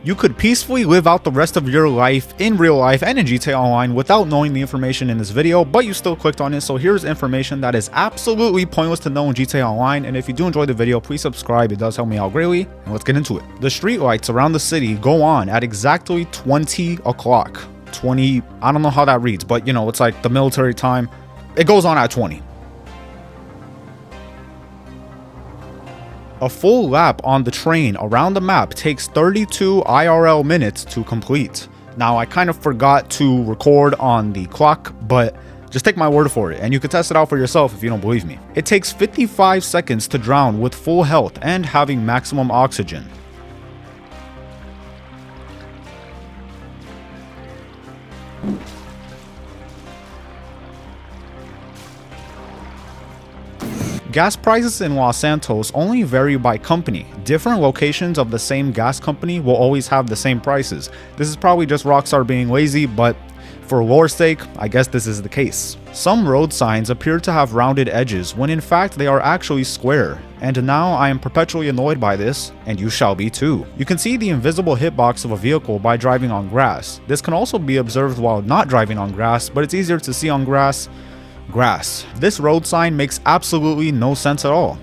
You could peacefully live out the rest of your life in real life and in GTA Online without knowing the information in this video, but you still clicked on it, so here's information that is absolutely pointless to know in GTA Online. And if you do enjoy the video, please subscribe, it does help me out greatly, and let's get into it. The street lights around the city go on at exactly 20 o'clock. 20, I don't know how that reads, but you know, it's like the military time. It goes on at 20. A full lap on the train around the map takes 32 IRL minutes to complete. Now, I kind of forgot to record on the clock, but just take my word for it, and you can test it out for yourself if you don't believe me. It takes 55 seconds to drown with full health and having maximum oxygen. Gas prices in Los Santos only vary by company. Different locations of the same gas company will always have the same prices. This is probably just Rockstar being lazy, but for lore's sake, I guess this is the case. Some road signs appear to have rounded edges when in fact they are actually square, and now I am perpetually annoyed by this, and you shall be too. You can see the invisible hitbox of a vehicle by driving on grass. This can also be observed while not driving on grass, but it's easier to see on grass. This road sign makes absolutely no sense at all.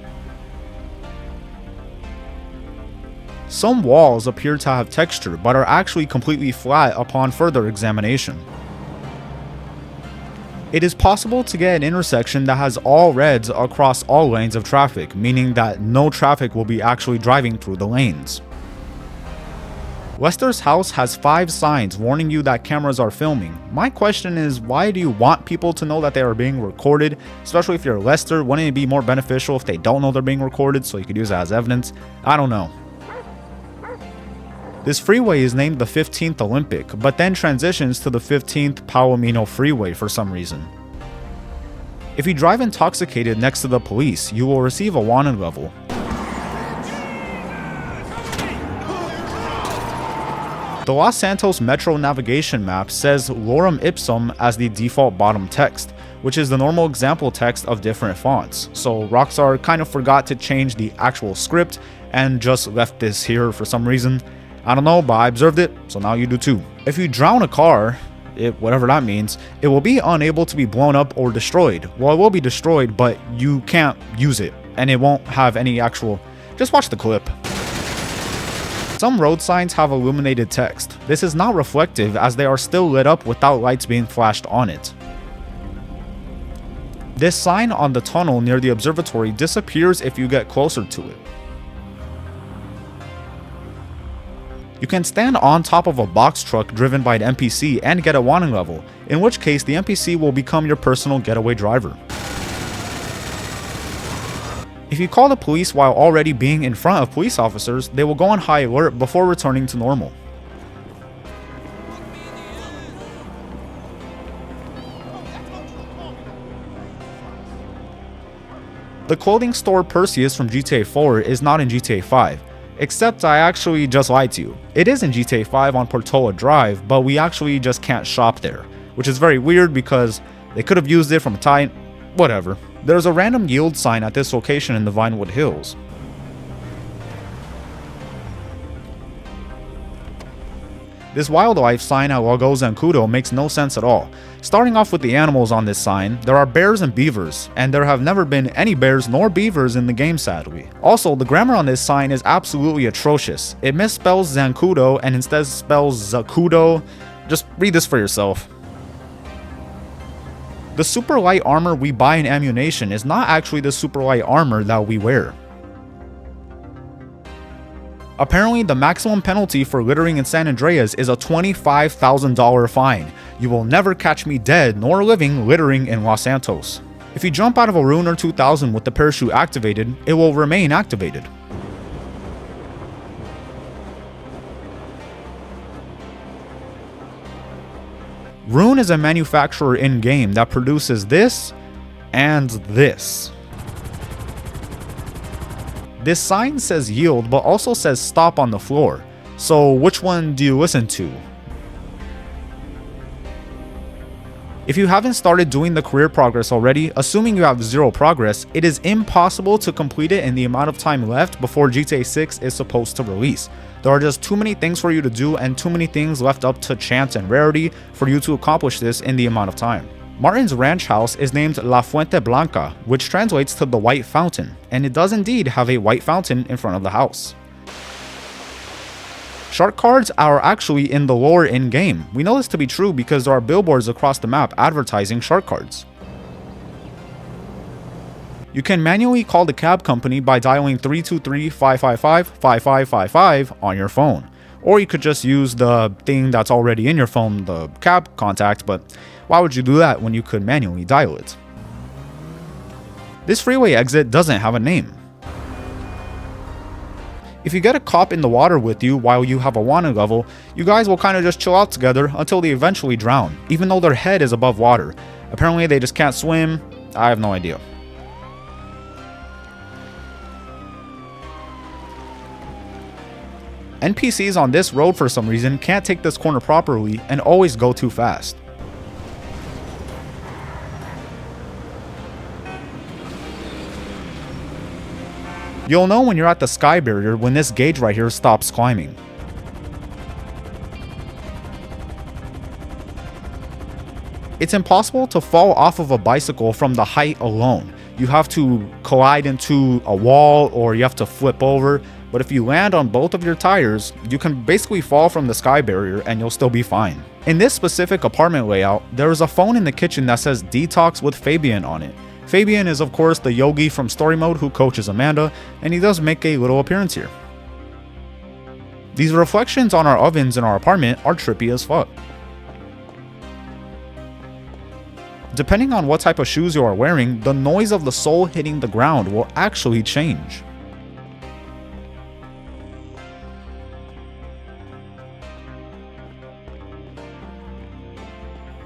Some walls appear to have texture, but are actually completely flat upon further examination. It is possible to get an intersection that has all reds across all lanes of traffic, meaning that no traffic will be actually driving through the lanes. Lester's house has 5 signs warning you that cameras are filming. My question is, why do you want people to know that they are being recorded? Especially if you're Lester, wouldn't it be more beneficial if they don't know they're being recorded so you could use it as evidence? I don't know. This freeway is named the 15th Olympic, but then transitions to the 15th Palomino Freeway for some reason. If you drive intoxicated next to the police, you will receive a wanted level. The Los Santos Metro navigation map says Lorem Ipsum as the default bottom text, which is the normal example text of different fonts. So Rockstar kind of forgot to change the actual script and just left this here for some reason. I don't know, but I observed it, so now you do too. If you drown a car, whatever that means, it will be unable to be blown up or destroyed. Well, it will be destroyed, but you can't use it, and it won't have any actual... Just watch the clip. Some road signs have illuminated text. This is not reflective as they are still lit up without lights being flashed on it. This sign on the tunnel near the observatory disappears if you get closer to it. You can stand on top of a box truck driven by an NPC and get a wanted level, in which case the NPC will become your personal getaway driver. If you call the police while already being in front of police officers, they will go on high alert before returning to normal. The clothing store Perseus from GTA 4 is not in GTA 5, except I actually just lied to you. It is in GTA 5 on Portola Drive, but we actually just can't shop there, which is very weird because they could have used it from a tie... whatever. There's a random yield sign at this location in the Vinewood Hills. This wildlife sign at Lago Zancudo makes no sense at all. Starting off with the animals on this sign, there are bears and beavers, and there have never been any bears nor beavers in the game sadly. Also, the grammar on this sign is absolutely atrocious. It misspells Zancudo and instead spells Zacudo. Just read this for yourself. The super light armor we buy in ammunition is not actually the super light armor that we wear. Apparently, the maximum penalty for littering in San Andreas is a $25,000 fine. You will never catch me dead nor living littering in Los Santos. If you jump out of a Ruiner 2000 with the parachute activated, it will remain activated. Rune is a manufacturer in-game that produces this and this. This sign says yield, but also says stop on the floor. So which one do you listen to? If you haven't started doing the career progress already, assuming you have 0 progress, it is impossible to complete it in the amount of time left before GTA 6 is supposed to release. There are just too many things for you to do and too many things left up to chance and rarity for you to accomplish this in the amount of time. Martin's ranch house is named La Fuente Blanca, which translates to the White Fountain, and it does indeed have a white fountain in front of the house. Shark cards are actually in the lore in-game. We know this to be true because there are billboards across the map advertising shark cards. You can manually call the cab company by dialing 323-555-5555 on your phone. Or you could just use the thing that's already in your phone, the cab contact, but why would you do that when you could manually dial it? This freeway exit doesn't have a name. If you get a cop in the water with you while you have a wanted level, you guys will kind of just chill out together until they eventually drown, even though their head is above water. Apparently they just can't swim. I have no idea. NPCs on this road for some reason can't take this corner properly and always go too fast. You'll know when you're at the sky barrier when this gauge right here stops climbing. It's impossible to fall off of a bicycle from the height alone. You have to collide into a wall or you have to flip over. But if you land on both of your tires, you can basically fall from the sky barrier and you'll still be fine. In this specific apartment layout, there is a phone in the kitchen that says Detox with Fabian on it. Fabian is of course the yogi from story mode who coaches Amanda, and he does make a little appearance here. These reflections on our ovens in our apartment are trippy as fuck. Depending on what type of shoes you are wearing, the noise of the sole hitting the ground will actually change.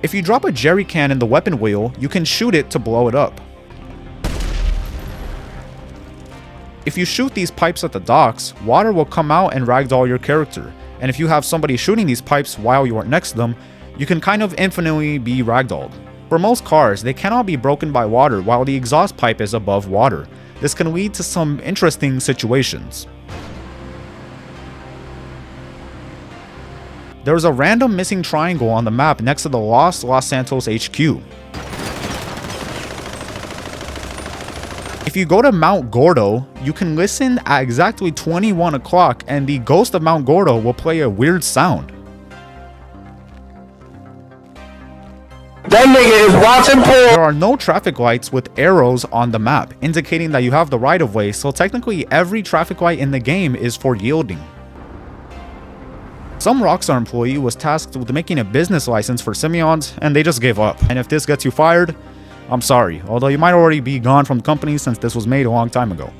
If you drop a jerry can in the weapon wheel, you can shoot it to blow it up. If you shoot these pipes at the docks, water will come out and ragdoll your character, and if you have somebody shooting these pipes while you are next to them, you can kind of infinitely be ragdolled. For most cars, they cannot be broken by water while the exhaust pipe is above water. This can lead to some interesting situations. There is a random missing triangle on the map next to the lost Los Santos HQ. If you go to Mount Gordo, you can listen at exactly 21 o'clock and the ghost of Mount Gordo will play a weird sound. That nigga is watching porn. There are no traffic lights with arrows on the map, indicating that you have the right of way, so technically every traffic light in the game is for yielding. Some Rockstar employee was tasked with making a business license for Simeons, and they just gave up. And if this gets you fired, I'm sorry, although you might already be gone from the company since this was made a long time ago.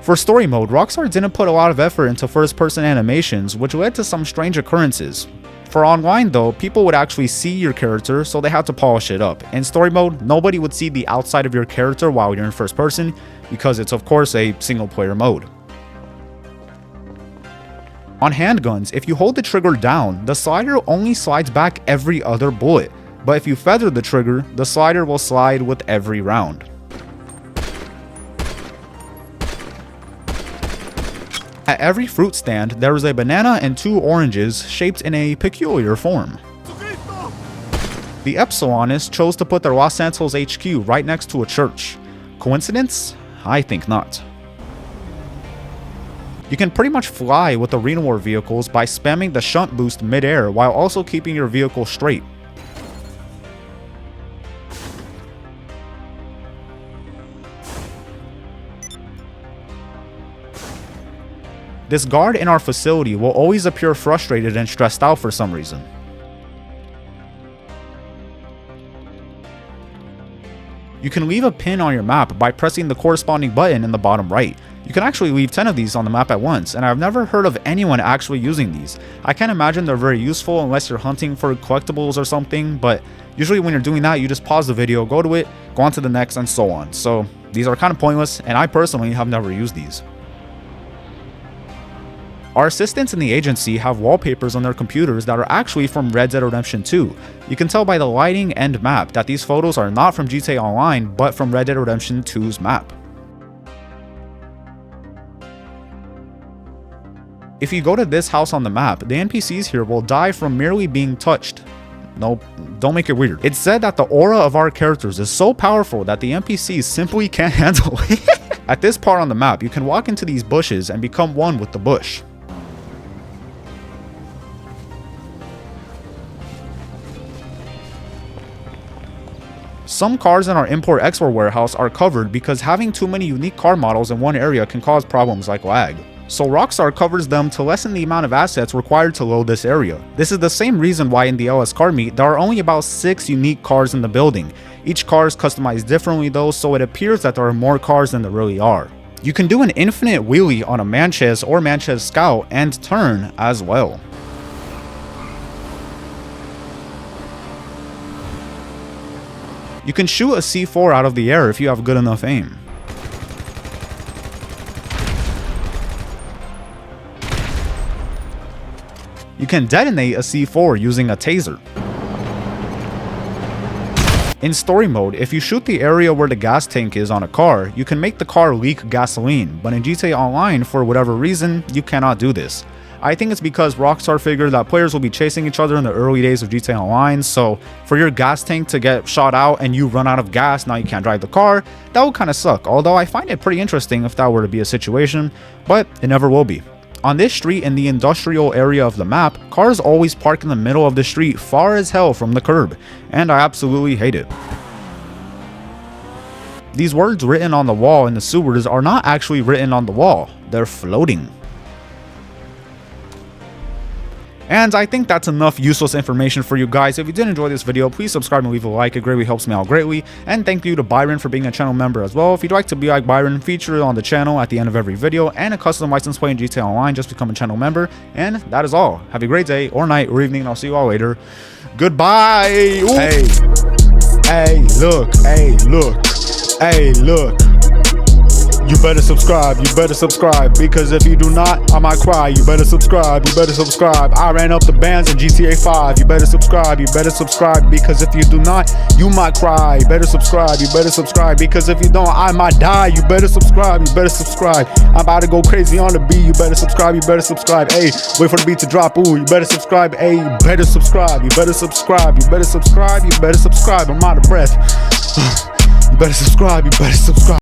For story mode, Rockstar didn't put a lot of effort into first-person animations, which led to some strange occurrences. For online though, people would actually see your character, so they had to polish it up. In story mode, nobody would see the outside of your character while you're in first person, because it's of course a single-player mode. On handguns, if you hold the trigger down, the slider only slides back every other bullet, but if you feather the trigger, the slider will slide with every round. At every fruit stand, there is a banana and 2 oranges shaped in a peculiar form. The Epsilonists chose to put their Los Santos HQ right next to a church. Coincidence? I think not. You can pretty much fly with the Renewar vehicles by spamming the shunt boost mid-air while also keeping your vehicle straight. This guard in our facility will always appear frustrated and stressed out for some reason. You can leave a pin on your map by pressing the corresponding button in the bottom right. You can actually leave 10 of these on the map at once, and I've never heard of anyone actually using these. I can't imagine they're very useful unless you're hunting for collectibles or something, but usually when you're doing that, you just pause the video, go to it, go on to the next, and so on. So these are kind of pointless, and I personally have never used these. Our assistants in the agency have wallpapers on their computers that are actually from Red Dead Redemption 2. You can tell by the lighting and map that these photos are not from GTA Online, but from Red Dead Redemption 2's map. If you go to this house on the map, the NPCs here will die from merely being touched. Nope, don't make it weird. It's said that the aura of our characters is so powerful that the NPCs simply can't handle it. At this part on the map, you can walk into these bushes and become one with the bush. Some cars in our import-export warehouse are covered because having too many unique car models in one area can cause problems like lag. So Rockstar covers them to lessen the amount of assets required to load this area. This is the same reason why in the LS car meet there are only about 6 unique cars in the building. Each car is customized differently though, so it appears that there are more cars than there really are. You can do an infinite wheelie on a Manchez or Manchez Scout and turn as well. You can shoot a C4 out of the air if you have good enough aim. You can detonate a C4 using a taser. In story mode, if you shoot the area where the gas tank is on a car, you can make the car leak gasoline, but in GTA Online, for whatever reason, you cannot do this. I think it's because Rockstar figured that players will be chasing each other in the early days of GTA Online, so for your gas tank to get shot out and you run out of gas, now you can't drive the car, that would kind of suck, although I find it pretty interesting if that were to be a situation, but it never will be. On this street in the industrial area of the map, cars always park in the middle of the street far as hell from the curb, and I absolutely hate it. These words written on the wall in the sewers are not actually written on the wall, they're floating. And I think that's enough useless information for you guys. If you did enjoy this video, please subscribe and leave a like. It greatly helps me out greatly. And thank you to Byron for being a channel member as well. If you'd like to be like Byron, feature it on the channel at the end of every video, and a custom license plate in GTA Online, just become a channel member. And that is all. Have a great day or night or evening, and I'll see you all later. Goodbye. Ooh. Hey, look, hey, look. You better subscribe, because if you do not, I might cry. You better subscribe, I ran up the bands in GTA 5. You better subscribe, because if you do not, you might cry. You better subscribe, because if you don't, I might die. You better subscribe, I'm about to go crazy on the beat. You better subscribe, hey, wait for the beat to drop, ooh, you better subscribe, hey, you better subscribe, I'm out of breath. You better subscribe.